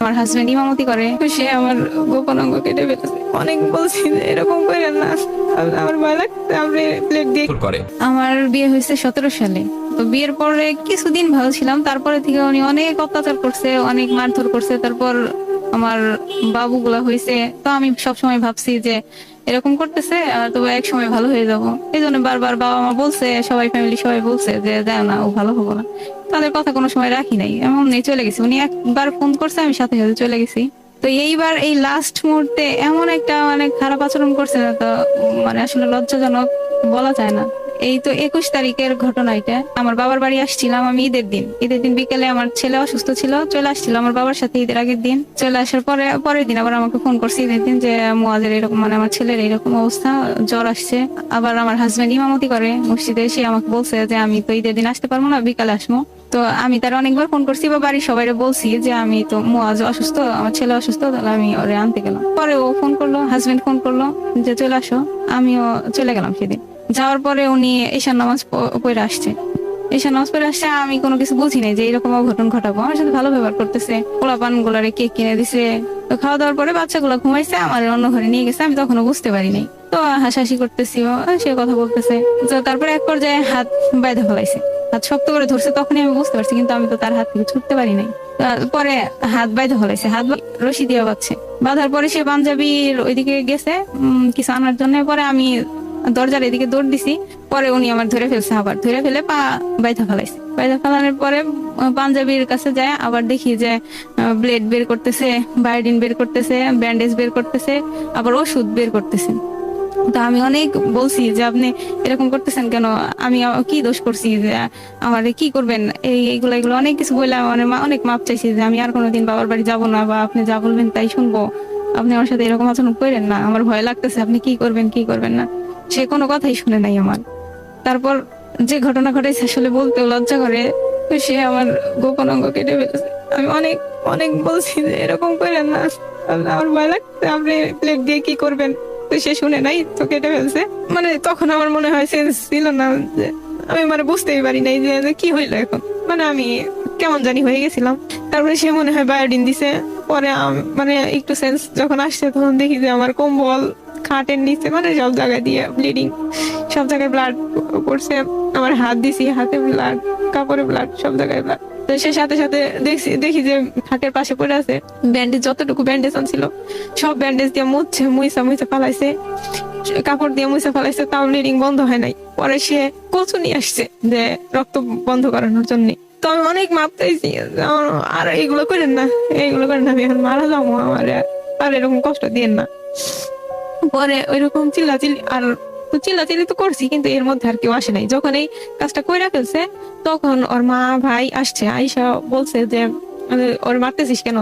আমার হাজবেন্ড ইমামতি করে, তো সে আমার গোপন অঙ্গ কেটে ফেলেছে। অনেক বলছি যে এরকম করেন না, আমার ভয় লাগছে। আপনি প্লেট দিয়ে করে। আমার বিয়ে হয়েছে 17 সালে। তো বিয়ের পরে কিছুদিন ভালো ছিলাম, তারপরে থেকে উনি অনেক অত্যাচার করছে, অনেক মারধর করছে। তারপর আমার বাবুগুলা হয়েছে, তো আমি সবসময় ভাবছি যে এরকম করতেছে আর তবে এক সময় ভালো হয়ে যাব। এই জন্য বারবার বাবা মা বলছে, সবাই ফ্যামিলি সবাই বলছে যে দেও না, ও ভালো হবো না। তাদের কথা কোনো সময় রাখি নাই, এমন নেই চলে গেছি। উনি একবার ফোন করছে, আমি সাথে সাথে চলে গেছি। তো এইবার এই লাস্ট মুহূর্তে এমন একটা মানে খারাপ আচরণ করছে না, তো মানে আসলে লজ্জাজনক বলা যায় না। এই তো 21 তারিখের ঘটনা এটা। আমার বাবার বাড়ি আসছিলাম আমি ঈদের দিন বিকেলে। আমার ছেলে অসুস্থ ছিল, চলে আসছিল আমার বাবার সাথে ঈদের আগের দিন। চলে আসার পরের দিন আবার আমাকে ফোন করছে ঈদের দিন যে মুয়াজের এরকম, মানে আমার ছেলের এরকম অবস্থা, জ্বর আসছে। আবার আমার হাজবেন্ড ইমামতি করে মসজিদে, সে আমাকে বলছে যে আমি তো ঈদের দিন আসতে পারবো না, বিকালে আসবো। তো আমি তার অনেকবার ফোন করছি বা বাড়ির সবাই বলছি যে আমি তো মুয়াজ অসুস্থ, আমার ছেলে অসুস্থ, তাহলে আমি ওরে আনতে গেলাম। পরে ও ফোন করলো, হাজবেন্ড ফোন করলো যে চলে আসো। আমিও চলে গেলাম সেদিন। যাওয়ার পরে উনি ঈশার নামাজ পড়ে আসছে। ঈশার নামাজ পড়ে আসছে, আমি কোনো কিছু বুঝি নাই যে এরকম অঘটন ঘটাবো। আমার সাথে ভালো ব্যবহার করতেছে, পোলাপান গুলারে কেক কিনে দিছে। তো খাওয়া দাওয়ার পরে বাচ্চাগুলো ঘুমাইছে, আমার অন্য ঘরে নিয়ে গেছে, আমি তখনও বুঝতে পারি নাই। তো হাসাহাসি করতেছি, সে কথা বলতেছে। তো তারপরে এক পর্যায়ে হাত বাইধে ফেলাইছে, হাত শক্ত করে ধরছে, তখনই আমি বুঝতে পারছি, কিন্তু আমি তো তার হাত থেকে ছুটতে পারি নাই। পরে হাত বাইধে ফেলাইছে, রশি দিয়ে বাঁধছে। বাঁধার পরে সে পাঞ্জাবির ওইদিকে গেছে কিছু আনার জন্য। পরে আমি দরজার এদিকে দৌড় দিছি। পরে উনি আমার ধরে ফেলছে, আবার ধরে ফেলে পা বাইধা ফেলাইছে। বাইধা ফেলানোর পরে পাঞ্জাবির কাছে যায়, আবার দেখি যে ব্লেড বের করতেছে, বায়োডিন বের করতেছে, ব্যান্ডেজ বের করতেছে, আবার ওষুধ বের করতেছে। তো আমি অনেক বলছি যে আপনি এরকম করতেছেন কেন, আমি কি দোষ করছি যে আমার কি করবেন, এইগুলো অনেক কিছু বললাম। অনেক মাপ চাইছি যে আমি আর কোনোদিন বাবার বাড়ি যাবো না, বা আপনি যা বলবেন তাই শুনবো, আপনি আমার সাথে এরকম আচরণ করেন না, আমার ভয় লাগতেছে, আপনি কি করবেন কি করবেন না। সে কোনো কথাই শুনে নাই আমার। তারপর যে ঘটনা ঘটেছে আসলে বলতে লজ্জা করে, তো সে আমার গোপন অঙ্গ কেটে ফেলেছে। আমি অনেক অনেক বলছি যে এরকম করেন না, আমার ভয় লাগছে, আপনি প্লেট দিয়ে কি করবেন। তো সে শুনে নাই, তো কেটে ফেলছে। মানে তখন আমার মনে হয় সেন্স ছিল না, যে আমি মানে বুঝতেই পারি নাই যে কি হইলো এখন। মানে আমি কেমন জানি হয়ে গেছিলাম। তারপরে সে মনে হয় বায়োডিন দিছে। পরে মানে একটু সেন্স যখন আসছে, তখন দেখি যে আমার কম্বল, খাটের নিচে, মানে সব জায়গায় দিয়ে ব্লিডিং, সব জায়গায় ব্লাড পড়ছে। আমার হাত দিছি, হাতে ব্লাড, কাপড়ে ব্লাড, সব জায়গায় ব্লাড। তো সে সাথে সাথে দেখি যে খাটের পাশে পড়ে আছে ব্যান্ডেজ, যতটুকু ব্যান্ডেজ ছিল সব ব্যান্ডেজ দিয়ে মুইসা ফালাইছে, কাপড় দিয়ে মুইসা ফালাইছে, তাও ব্লিডিং বন্ধ হয় নাই। পরে সে কচু নিয়ে আসছে যে রক্ত বন্ধ করানোর জন্য। তো আমি অনেক মাপ চাইছি, আর এইগুলো করেন না, আমি এখন মারা যাবো, আমার আর এরকম কষ্ট দিয়েন না। পরে ওইরকম চিল্লাচিল্লি তো করছি, কিন্তু এর মধ্যে আর কেউ আসে নাই। যখন এই কাজটা কইরা ফেলছে, তখন ওর মা ভাই আসছে, আইসা বলছে যে ওর মারতেছিস কেন।